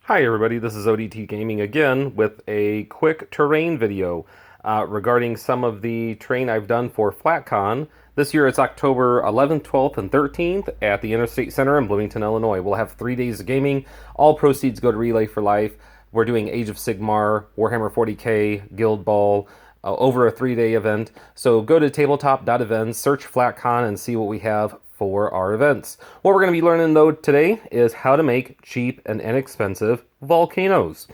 Hi everybody, this is ODT Gaming again with a quick terrain video regarding some of the terrain I've done for Flatcon. This year it's October 11th, 12th, and 13th at the Interstate Center in Bloomington, Illinois. We'll have 3 days of gaming. All proceeds go to Relay for Life. We're doing Age of Sigmar, Warhammer 40k, Guild Ball, over a 3-day event. So go to tabletop.events, search Flatcon, and see what we have for our events. What we're going to be learning though today is how to make cheap and inexpensive volcanoes.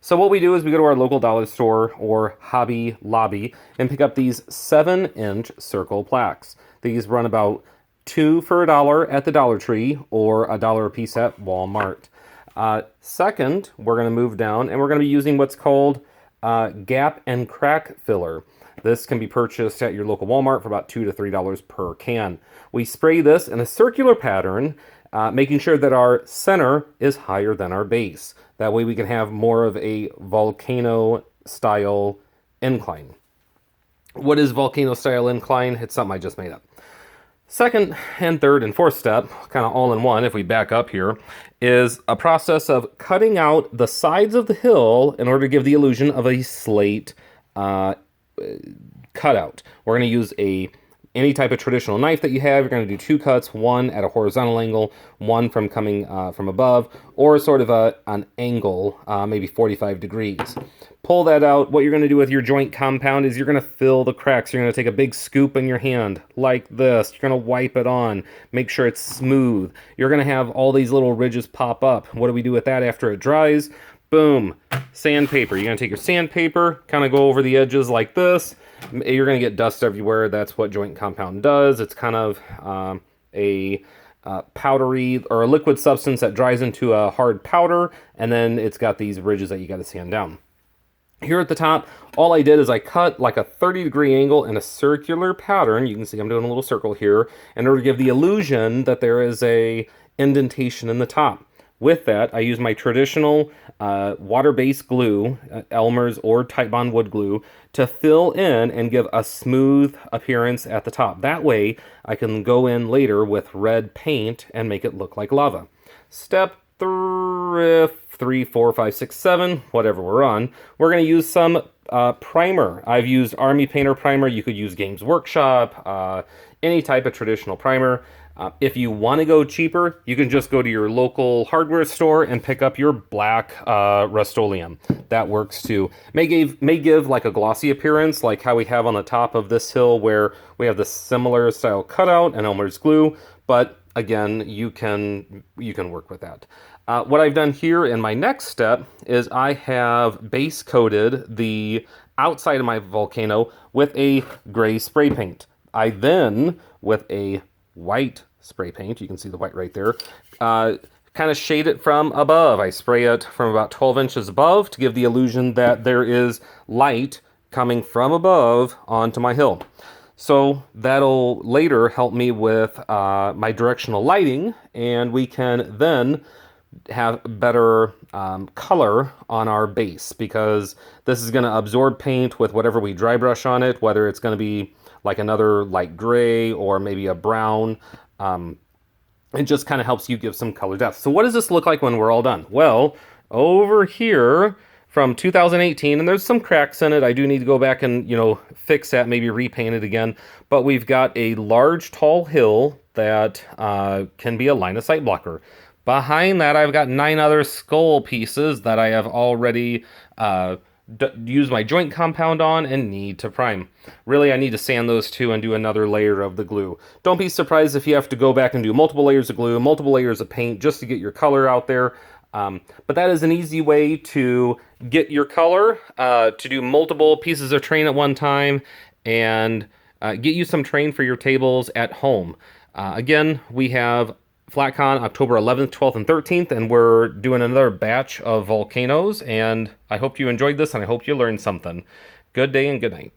So what we do is we go to our local dollar store or Hobby Lobby and pick up these 7-inch circle plaques. These run about $2 for $1 at the Dollar Tree or $1 a piece at Walmart. Second, we're going to move down and we're going to be using what's called gap and crack filler. This can be purchased at your local Walmart for about $2 to $3 per can. We spray this in a circular pattern, making sure that our center is higher than our base. That way we can have more of a volcano-style incline. What is volcano-style incline? It's something I just made up. Second and third and fourth step, kind of all in one if we back up here, is a process of cutting out the sides of the hill in order to give the illusion of a slate cutout. We're going to use any type of traditional knife that you have. You're going to do 2 cuts, one at a horizontal angle, one from coming from above, or sort of an angle, maybe 45 degrees. Pull that out. What you're going to do with your joint compound is you're going to fill the cracks. You're going to take a big scoop in your hand like this. You're going to wipe it on. Make sure it's smooth. You're going to have all these little ridges pop up. What do we do with that after it dries? Boom. Sandpaper. You're going to take your sandpaper, kind of go over the edges like this. You're going to get dust everywhere. That's what joint compound does. It's kind of a powdery or a liquid substance that dries into a hard powder, and then it's got these ridges that you got to sand down. Here at the top, all I did is I cut like a 30-degree angle in a circular pattern. You can see I'm doing a little circle here in order to give the illusion that there is a indentation in the top. With that, I use my traditional water-based glue, Elmer's or Titebond wood glue, to fill in and give a smooth appearance at the top. That way, I can go in later with red paint and make it look like lava. Step 3, 4, 5, 6, 7, whatever we're on, we're going to use some primer. I've used Army Painter primer. You could use Games Workshop, any type of traditional primer. If you want to go cheaper, you can just go to your local hardware store and pick up your black Rust-Oleum. That works too. May give like a glossy appearance, like how we have on the top of this hill where we have the similar style cutout and Elmer's glue, but again, you can work with that. What I've done here in my next step is I have base coated the outside of my volcano with a gray spray paint. I then, with a white spray paint, you can see the white right there, kind of shade it from above. I spray it from about 12 inches above to give the illusion that there is light coming from above onto my hill. So that'll later help me with my directional lighting, and we can then have better color on our base, because this is going to absorb paint with whatever we dry brush on it, whether it's going to be like another light gray or maybe a brown. It just kind of helps you give some color depth. So what does this look like when we're all done? Well, over here from 2018, and there's some cracks in it. I do need to go back and, fix that, maybe repaint it again. But we've got a large, tall hill that can be a line-of-sight blocker. Behind that, I've got 9 other skull pieces that I have already use my joint compound on and need to prime. Really, I need to sand those two and do another layer of the glue. Don't be surprised if you have to go back and do multiple layers of glue, multiple layers of paint just to get your color out there. But that is an easy way to get your color, to do multiple pieces of terrain at one time, and get you some terrain for your tables at home. Again, we have Flatcon October 11th, 12th, and 13th, and we're doing another batch of volcanoes, and I hope you enjoyed this, and I hope you learned something. Good day and good night.